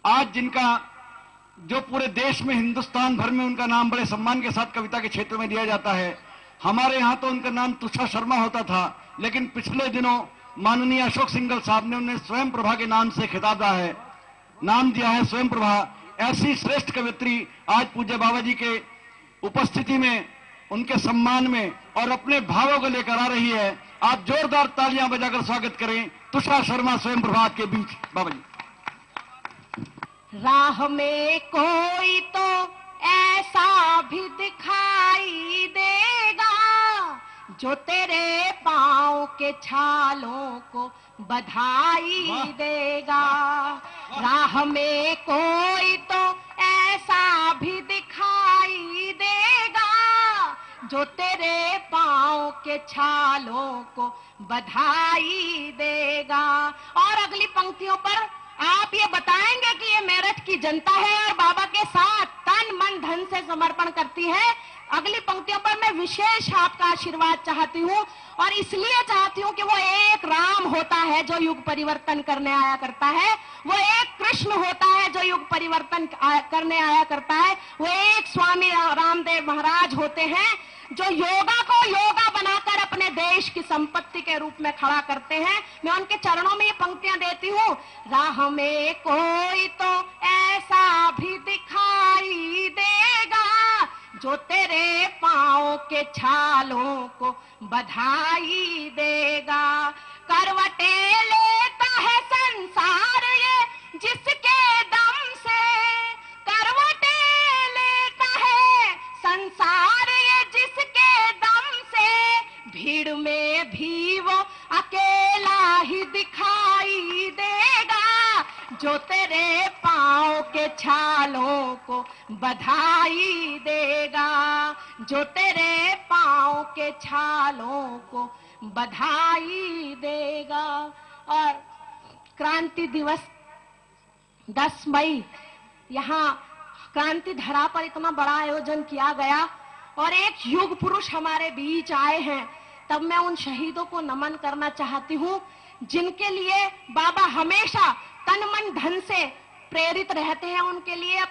आज जिनका जो पूरे देश में, हिंदुस्तान भर में उनका नाम बड़े सम्मान के साथ कविता के क्षेत्र में दिया जाता है। हमारे यहां तो उनका नाम तुषार शर्मा होता था, लेकिन पिछले दिनों माननीय अशोक सिंघल साहब ने उन्हें स्वयं प्रभा के नाम से खिताब दिया है, नाम दिया है स्वयं प्रभा। ऐसी श्रेष्ठ कवित्री आज पूज्य बाबा जी के उपस्थिति में, उनके सम्मान में और अपने भावों को लेकर आ रही है। आप जोरदार तालियां बजाकर स्वागत करें तुषार शर्मा स्वयं प्रभा के बीच। बाबा जी। राह में कोई तो ऐसा भी दिखाई देगा जो तेरे पाँव के छालों को बधाई देगा। राह में कोई तो ऐसा भी दिखाई देगा जो तेरे पाँव के छालों को बधाई देगा। और अगली पंक्तियों पर आप ये बताएंगे कि ये मेरठ की जनता है और बाबा के साथ तन मन धन से समर्पण करती है। अगली पंक्तियों पर मैं विशेष आपका आशीर्वाद चाहती हूँ और इसलिए चाहती हूँ कि वो एक राम होता है जो युग परिवर्तन करने आया करता है, वो एक कृष्ण होता है जो युग परिवर्तन करने आया करता है, वो एक स्वामी रामदेव महाराज होते हैं जो योगा को योगा बनाकर अपने देश की संपत्ति के रूप में खड़ा करते हैं। मैं उनके चरणों में ये पंक्तियां देती हूँ। राह में कोई तो ऐसा भी दिखाई देगा जो तेरे पाँव के छालों को बधाई देगा। करवटे लेता है संसार ये जिसके दम से, करवटे लेता है संसार ये जिसके दम से, भीड़ में भी वो अकेला ही दिखाई देगा जो तेरे पाँव के छालों को बधाई देगा, जो तेरे पाँव के छालों को बधाई देगा। और क्रांति दिवस 10 मई यहाँ क्रांति धरा पर इतना बड़ा आयोजन किया गया और एक युग पुरुष हमारे बीच आए हैं, तब मैं उन शहीदों को नमन करना चाहती हूँ जिनके लिए बाबा हमेशा तन मन धन से प्रेरित रहते हैं, उनके लिए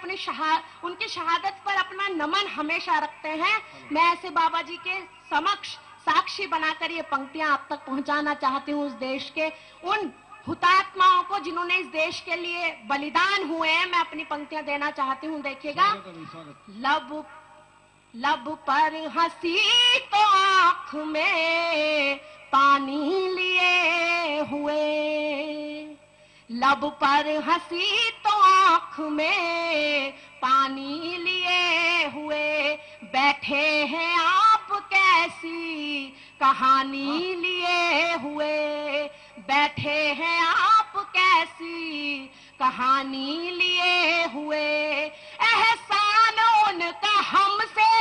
उनकी शहादत पर अपना नमन हमेशा रखते हैं। मैं ऐसे बाबा जी के समक्ष साक्षी बनाकर ये पंक्तियां आप तक पहुंचाना चाहती हूँ। उस देश के उन हुतात्माओं को जिन्होंने इस देश के लिए बलिदान हुए हैं, मैं अपनी पंक्तियां देना चाहती हूँ। देखिएगा। लब लब पर हंसी तो आंख में पानी लिए हुए, लब पर हंसी तो आंख में पानी लिए हुए, बैठे हैं आप कैसी कहानी लिए हुए, बैठे हैं आप कैसी कहानी लिए हुए। एहसान उनका हमसे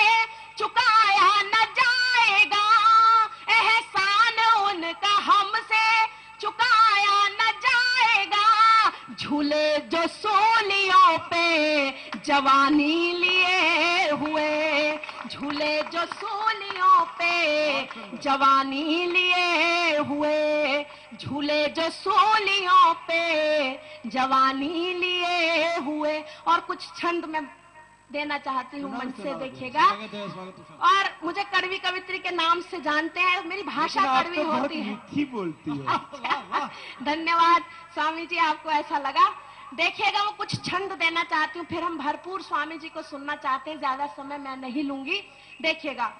चुकाया न जाएगा, एहसान उनका हमसे चुकाया न जाएगा। झूले जो सोलियों पे जवानी लिए हुए, झूले जो सोलियों पे जवानी लिए हुए, झूले जो सोलियों पे जवानी लिए हुए। और कुछ छंद में देना चाहती हूँ, मन से देखिएगा। और मुझे कड़वी कवित्री के नाम से जानते हैं, मेरी भाषा कड़वी होती है। मीठी बोलती है। धन्यवाद स्वामी जी, आपको ऐसा लगा। देखिएगा, वो कुछ छंद देना चाहती हूँ, फिर हम भरपूर स्वामी जी को सुनना चाहते हैं, ज्यादा समय मैं नहीं लूंगी। देखिएगा।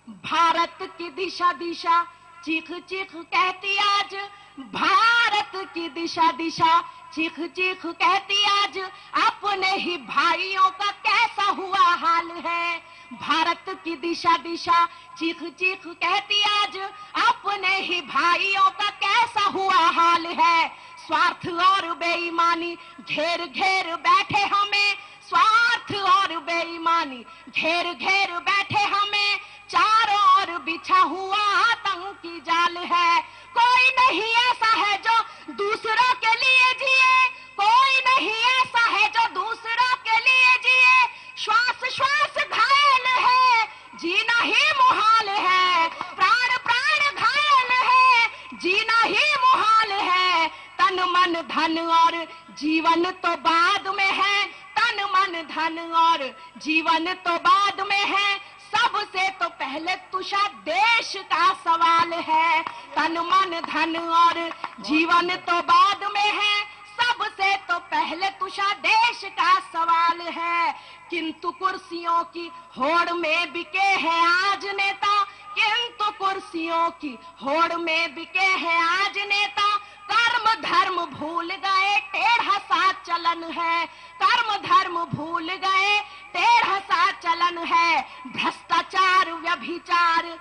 भारत की दिशा दिशा चीख चीख कहती आज, भारत की दिशा दिशा चीख चीख कहती आज, अपने ही भाइयों का कैसा हुआ हाल है। भारत की दिशा दिशा चीख चीख कहती आज, अपने ही भाइयों का कैसा हुआ हाल है। स्वार्थ और बेईमानी घेर घेर बैठे हमें, स्वार्थ और बेईमानी घेर घेर बैठे हमें, चारों ओर बिछा हुआ आतंकी जाल है। कोई नहीं ऐसा है जो दूसरों के लिए जिए, कोई नहीं ऐसा है जो दूसरों के लिए जिए। श्वास श्वास घायल है, जीना ही मुहाल है, प्राण प्राण घायल है, जीना ही मुहाल है। तन मन धन और जीवन तो बाद में है, तन मन धन और जीवन तो बाद में है, सबसे तो पहले तुषा देश का सवाल है। तन मन धन और जीवन तो बाद में है, सबसे तो पहले तुषा देश का सवाल है। किंतु कुर्सियों की होड़ में बिके हैं आज नेता, किंतु कुर्सियों की होड़ में बिके हैं आज नेता। कर्म धर्म भूल गए टेढ़ा सा चलन है, कर्म धर्म भूल गए टेढ़ा सा चलन है। भ्रष्टाचार व्यभिचार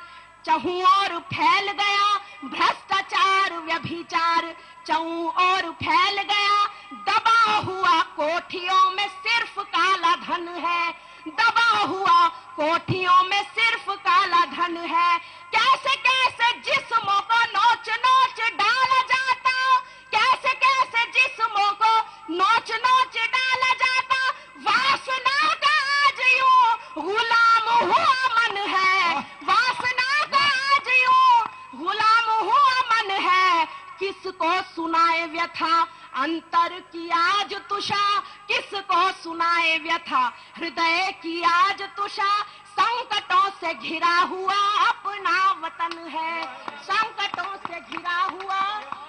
चहु और फैल गया, भ्रष्टाचार व्यभिचार चहु और फैल गया। दबा हुआ कोठियों में सिर्फ काला धन है, दबा हुआ कोठियों में सिर्फ काला धन है। कैसे कैसे जिस्मों को नोच नोच डाला जाता, कैसे कैसे जिस्मों को नोच नोच डाला जाता। वासना का आज यूं गुलाम हुआ मन है, वासना का आज यूं गुलाम हुआ मन है। किसको सुनाए व्यथा अंतर की आज तुषा, किसको सुनाए व्यथा हृदय की आज तुषा। संकटों से घिरा हुआ अपना वतन है, संकटों से घिरा हुआ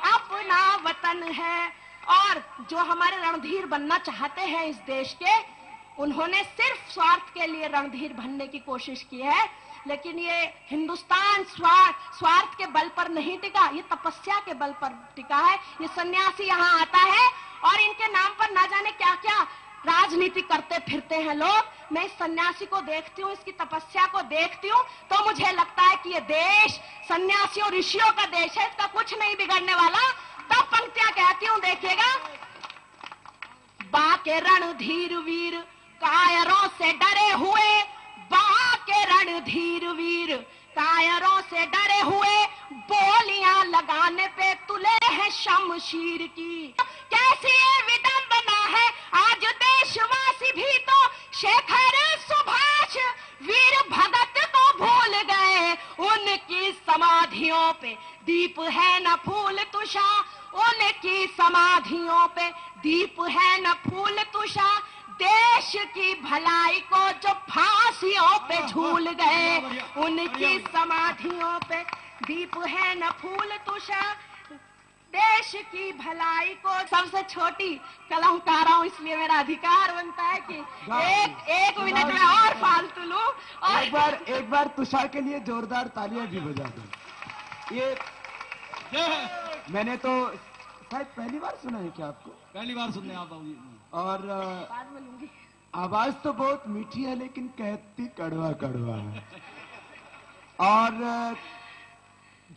अपना वतन है। और जो हमारे रणधीर बनना चाहते हैं इस देश के, उन्होंने सिर्फ स्वार्थ के लिए रणधीर बनने की कोशिश की है, लेकिन ये हिंदुस्तान स्वार्थ के बल पर नहीं टिका, ये तपस्या के बल पर टिका है। ये सन्यासी यहाँ आता है और इनके नाम पर ना जाने क्या क्या राजनीति करते फिरते हैं लोग। मैं इस सन्यासी को देखती हूँ, इसकी तपस्या को देखती हूँ, तो मुझे लगता है कि ये देश सन्यासियों ऋषियों का देश है, इसका कुछ नहीं बिगड़ने वाला। तब पंक्तियां कहती हूँ, देखिएगा। बाके रणधीर वीर कायरों से डरे हुए, बाके रणधीर वीर कायरों से डरे हुए, बोलियां लगाने पे तुले हैं शमशीर की। कैसी ये विडंबना है आज देशवासी भी तो शेखर सुभाष वीर भगत को भूल गए। उनकी समाधियों पे दीप है न फूल तुषा, उनकी समाधियों पे दीप है न फूल तुषा। देश की भलाई को जो फांसियों पे झूल गए, उनकी समाधियों पे दीप है न फूल तुषा। देश की भलाई को सबसे छोटी कलमकारा हूं, इसलिए मेरा अधिकार बनता है कि एक मिनट में और फालतू लूं। और एक बार तुषार के लिए जोरदार तालियां भी बजा दो। ये मैंने तो शायद पहली बार सुना है क्या आपको? पहली बार सुनने आप बाबूजी। और बाद में लूंगी। आवाज तो बहुत मीठी है लेकिन कहती कड़वा कड़वा है। और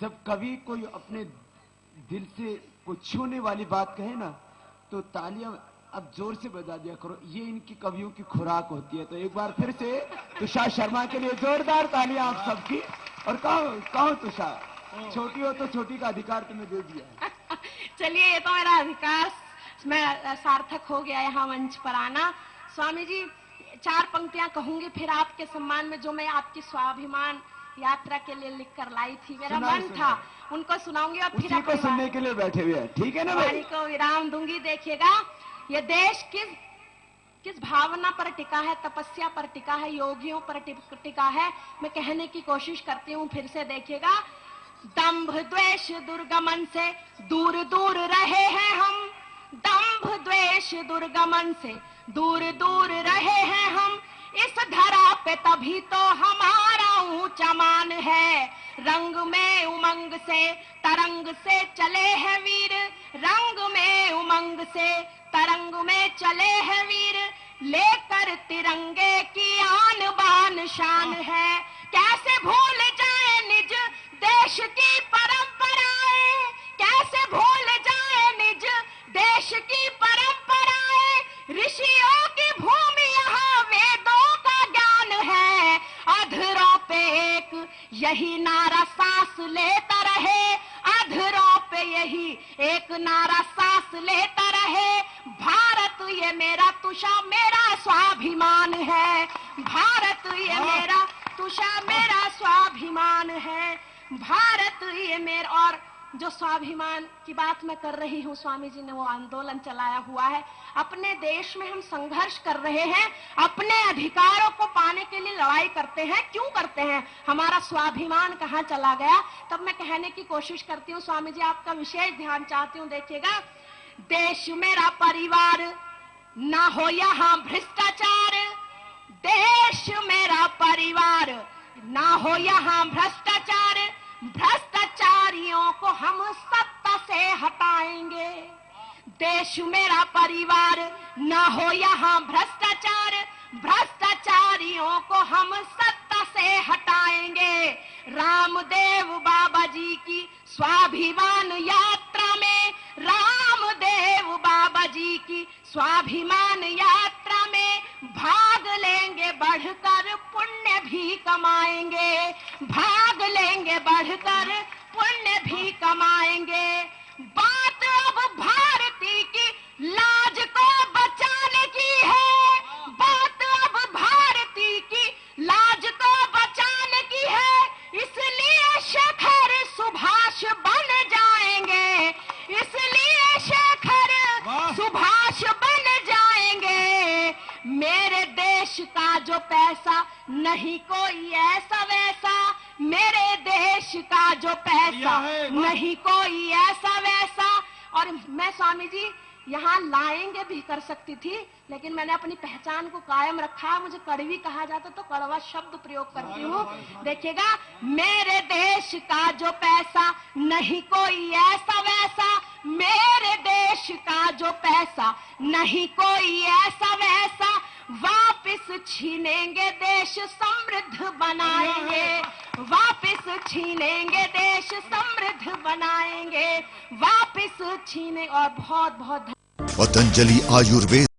जब कवि कोई अपने दिल से कुछ छूने वाली बात कहे ना, तो तालियां अब जोर से बजा दिया करो, ये इनकी कवियों की खुराक होती है। तो एक बार फिर से तुषार शर्मा के लिए जोरदार तालियां आप सबकी। और कहो तुषार, छोटी हो तो छोटी का अधिकार तुम्हें दे दिया है। चलिए, ये तो मेरा अधिकार मैं सार्थक हो गया यहाँ मंच पर आना। स्वामी जी, 4 पंक्तियां कहूंगी, फिर आपके सम्मान में जो मैं आपकी स्वाभिमान यात्रा के लिए लिख कर लाई थी, मेरा मन था, उनको सुनाऊंगी और फिर उसी को सुनने के लिए बैठे हुए हैं, ठीक है ना भाई? वाणी को विराम दूंगी। देखिएगा, ये देश किस भावना पर टिका है, तपस्या पर टिका है, योगियों पर टिका है। मैं कहने की कोशिश करती हूँ फिर से, देखिएगा। दंभ द्वेष दुर्गमन से दूर दूर रहे हैं हम, दंभ द्वेष दुर्गमन से दूर दूर रहे हैं हम। इस धरा पे तभी तो हमारा ऊंचा मान है। रंग में उमंग से तरंग से चले हैं वीर, रंग में उमंग से तरंग में चले हैं वीर। लेकर तिरंगे की आन बान शान है। कैसे भूल जाए निज देश की परंपराएं, कैसे भूल जाए निज देश की परंपराएं। ऋषियों की भूमि यहाँ वेदों का ज्ञान है। अधरों पे एक यही नारा सांस लेता रहे, अधरों पे यही एक नारा सांस लेता रहे। भारत ये मेरा तुषा मेरा स्वाभिमान है, भारत ये मेरा तुषा मेरा स्वाभिमान है। भारत ये मेरा, और जो स्वाभिमान की बात मैं कर रही हूँ, स्वामी जी ने वो आंदोलन चलाया हुआ है। अपने देश में हम संघर्ष कर रहे हैं, अपने अधिकारों को पाने के लिए लड़ाई करते हैं। क्यों करते हैं? हमारा स्वाभिमान कहाँ चला गया? तब मैं कहने की कोशिश करती हूँ, स्वामी जी आपका विशेष ध्यान चाहती हूँ। देखिएगा, देश मेरा परिवार, ना हो यहाँ भ्रष्टाचार। देश मेरा परिवार, ना हो यहाँ भ्रष्टाचार। भ्रष्टाचारियों को हम सत्ता से हटाएंगे। देश मेरा परिवार, ना हो यहाँ भ्रष्टाचार। भ्रष्टाचारियों को हम सत्ता से हटाएंगे। रामदेव बाबा जी की स्वाभिमान यात्रा में, रामदेव बाबा जी की स्वाभिमान यात्रा में भाग लेंगे बढ़कर, पुण्य भी कमाएंगे। भाग लेंगे बढ़कर, पुण्य भी कमाएंगे। बात अब भारती की लाज को बचाने की है। बात अब भारती की लाज को बचाने की है। इसलिए शेखर सुभाष बन जाएंगे। इसलिए शेखर सुभाष बन जाएंगे। मेरे देश का जो पैसा, नहीं कोई ऐसा वैसा। मेरे देश का जो पैसा, नहीं कोई ऐसा वैसा। और मैं स्वामी जी यहाँ लाएंगे भी कर सकती थी, लेकिन मैंने अपनी पहचान को कायम रखा। मुझे कड़वी कहा जाता तो कड़वा शब्द प्रयोग करती हूँ। देखिएगा, मेरे देश का जो पैसा, नहीं कोई ऐसा वैसा। मेरे देश का जो पैसा, नहीं कोई ऐसा वैसा। वापिस छीनेंगे देश, समृद्ध बनाएंगे। वापिस छीनेंगे देश, समृद्ध बनाएंगे। वापिस छीने। और बहुत बहुत पतंजलि आयुर्वेद।